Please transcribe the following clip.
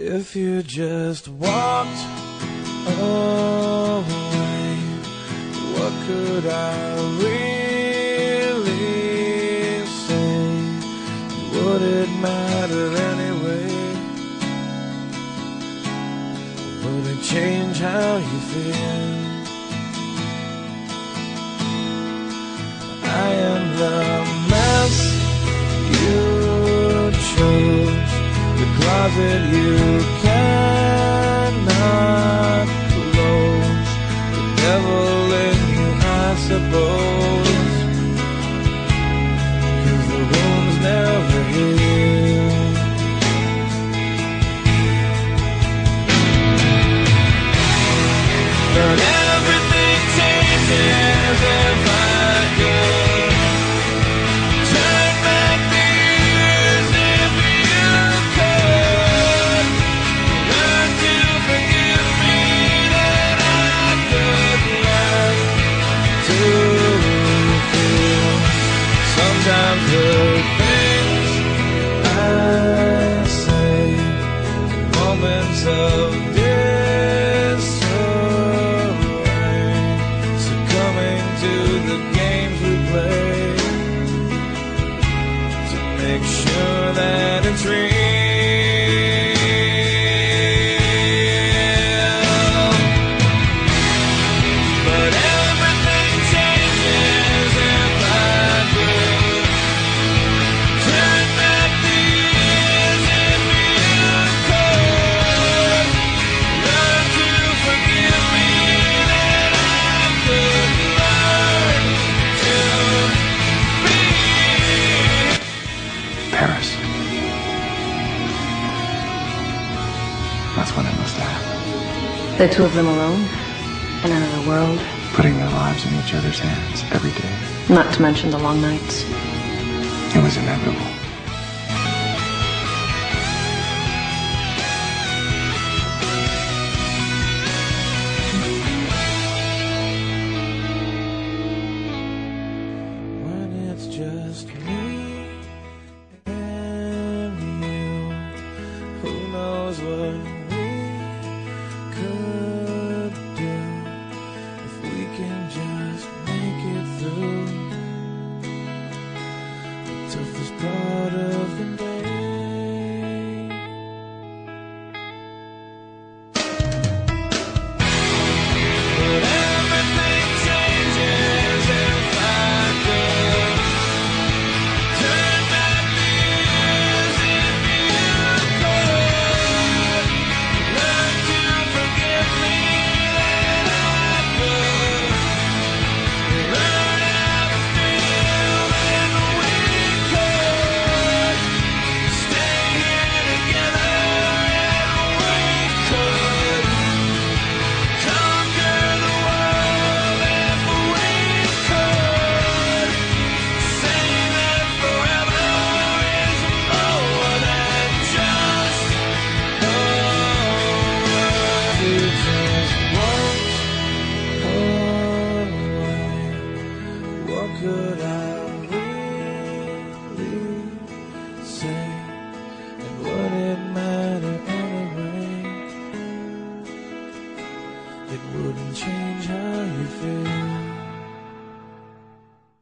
If you just walked away, what could I really say? Would it matter anyway? Would it change how you feel? I am the mess you chose, the closet you cannot close, the devil in you, I suppose, 'cause the wounds never heal. But everything changes if I could turn back the years. If you could learn to forgive me, then I could learn to feel. Sometimes the things I say, moments of disarray, succumbing to the games we play, to make sure that it's real. But everything changes if I could turn back the years. If you could learn to forgive me, then I could learn to be. Paris. That's what it must have. The two of them alone in another world, Putting their lives in each other's hands every day. not to mention the long nights. It was inevitable. When it's just me and you, who knows what we could